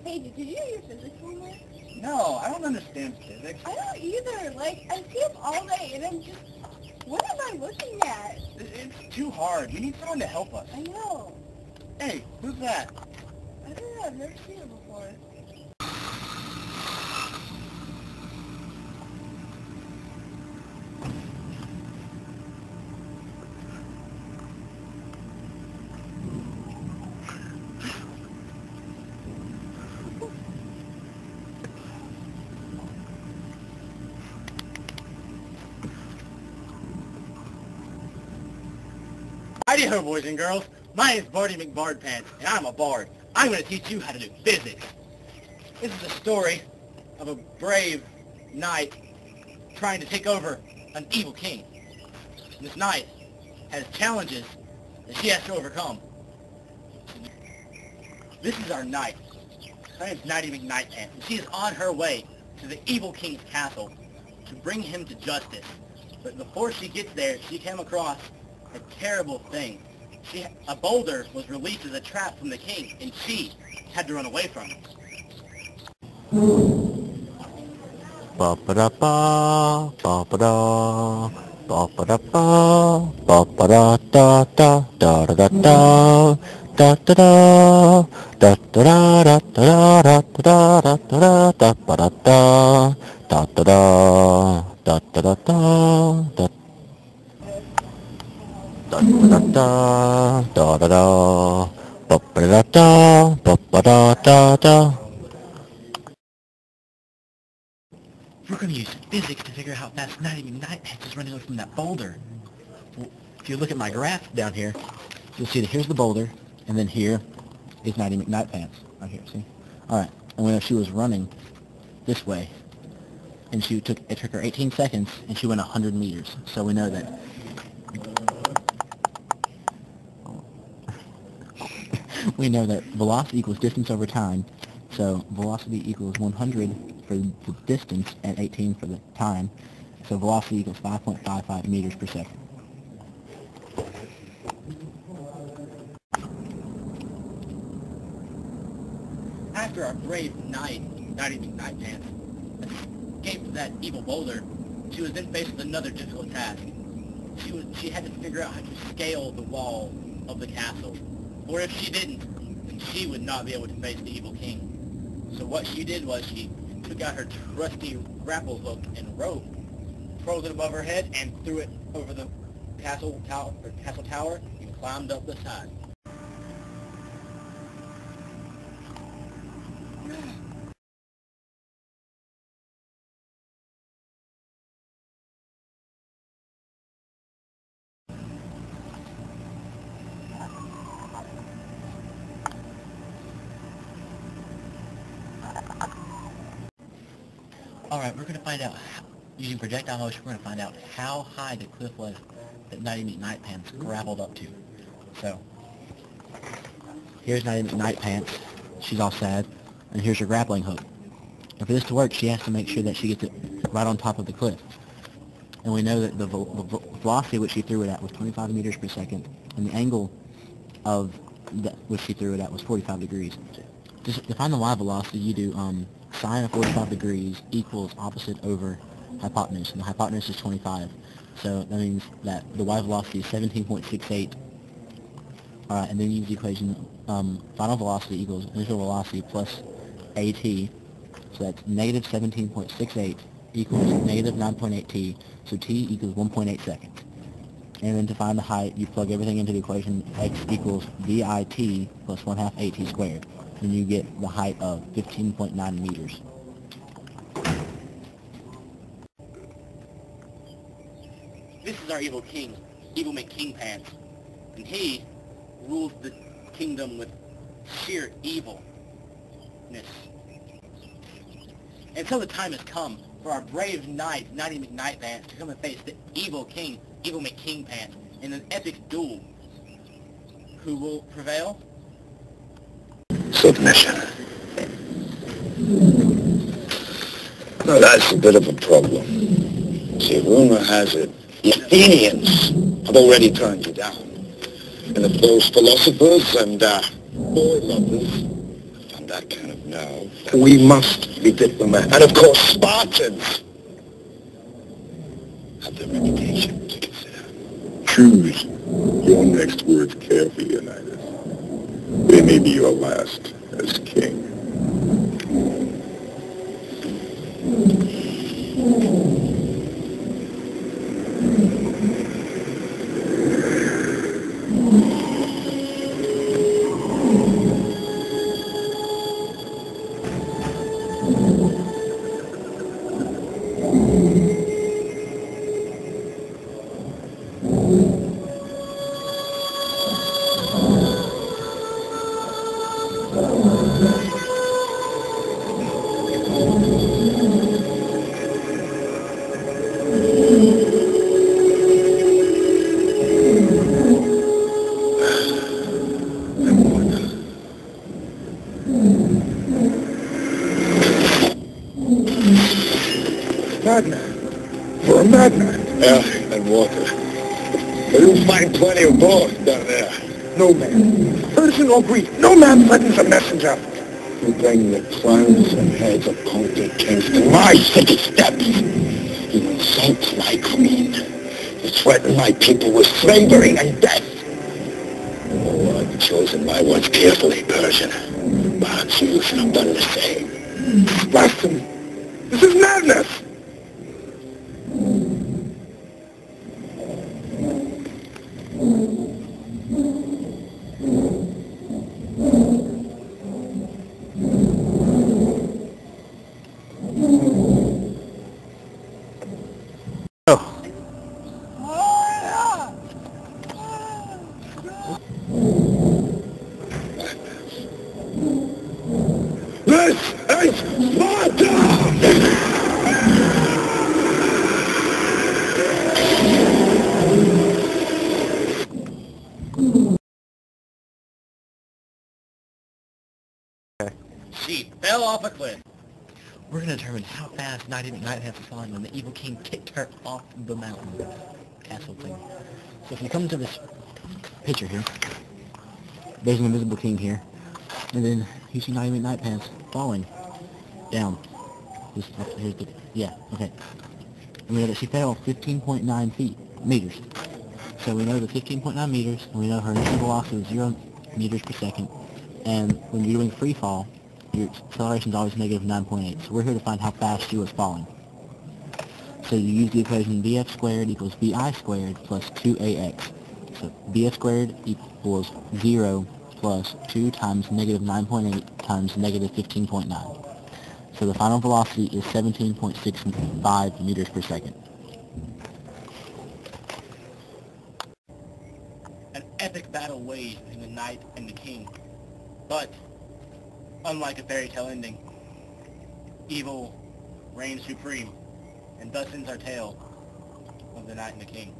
Hey, did you do your physics homework? No, I don't understand physics. I don't either. Like, I see them all day, and I'm just, what am I looking at? It's too hard. We need someone to help us. I know. Hey, who's that? I don't know. I've never seen it before. Howdy-ho, boys and girls. My name's Barty McBardpants, and I'm a bard. I'm going to teach you how to do physics. This is the story of a brave knight trying to take over an evil king. This knight has challenges that she has to overcome. This is our knight. Her name's Nighty McNightpants, and she is on her way to the evil king's castle to bring him to justice. But before she gets there, she came across a terrible thing. A boulder was released as a trap from the king, and she had to run away from it. Ba-ba-da-ba, ba-ba-da, ba-ba-da-ba, ba-ba-da-da-da, da-da-da-da, da-da-da, da-da-da-da-da-da-da-da-da-da-da, da-ba-da-da, da-da-da, da-da-da-da, da. Da da da da da da ba ba da ba ba da da. We're going to use physics to figure out how fast Nighty McNightpants is running away from that boulder. Well, if you look at my graph down here, you'll see that here's the boulder, and then here is Nighty McNightpants. Right here, see? Alright, and when she was running this way, and it took her 18 seconds, and she went 100 meters. So we know that velocity equals distance over time. So velocity equals 100 for the distance and 18 for the time. So velocity equals 5.55 meters per second. After our brave knight, Nighty McNightpants, escaped that evil boulder, she was then faced with another difficult task. She had to figure out how to scale the wall of the castle. Or if she didn't, then she would not be able to face the evil king. So what she did was she took out her trusty grapple hook and rope, rolled it above her head, and threw it over the castle tower and climbed up the side. Alright, we're going to find out, using projectile motion, we're going to find out how high the cliff was that Nighty McNightpants grappled up to. So, here's Nighty McNightpants. She's all sad. And here's her grappling hook. And for this to work, she has to make sure that she gets it right on top of the cliff. And we know that the velocity which she threw it at was 25 meters per second, and the angle of which she threw it at was 45 degrees. To find the y velocity, you do sine of 45 degrees equals opposite over hypotenuse, and the hypotenuse is 25. So that means that the y velocity is 17.68. Alright, and then you use the equation final velocity equals initial velocity plus at, so that's negative 17.68 equals negative 9.8 t, so t equals 1.8 seconds. And then to find the height, you plug everything into the equation x equals vit plus 1/2 at squared. And you get the height of 15.9 meters. This is our evil king, Evil McKingpants, and he rules the kingdom with sheer evilness. And so the time has come for our brave knight, Nighty McNightpants, to come and face the evil king, Evil McKingpants, in an epic duel. Who will prevail? Submission. Now that's a bit of a problem. See, rumor has it the Athenians have already turned you down. And if those philosophers and boy lovers that kind of nerve. We must be diplomatic. And of course, Spartans have their reputation to consider. Choose your next words carefully, Leonidas. They may be your last as king. Madman. For a madman. Air and water. But you'll find plenty of both down there. No man, Persian or Greek, no man threatens a messenger. You bring the crowns and heads of conquered kings to my city steps. You insult my queen. You threaten my people with slavery and death. Oh, I've chosen my words carefully, Persian. Perhaps you should have done the same. Blasphemy! This is madness! This is Sparta! She fell off a cliff. We're going to determine how fast Nighty McKnight has fallen when the evil king kicked her off the mountain castle thing. So if you come to this picture here, there's an invisible king here, and then you see Nighty McKnight pants falling down. Here's the, yeah, okay. And we know that she fell 15.9 meters. So we know the 15.9 meters, and we know her initial velocity is 0 meters per second. And when you're doing free fall, your acceleration is always negative 9.8. So we're here to find how fast she was falling. So you use the equation bf squared equals vi squared plus 2ax. So bf squared equals 0 plus 2 times negative 9.8 times negative 15.9. So the final velocity is 17.65 meters per second. An epic battle waged between the knight and the king. But, unlike a fairy tale ending, evil reigns supreme, and thus ends our tale of the knight and the king.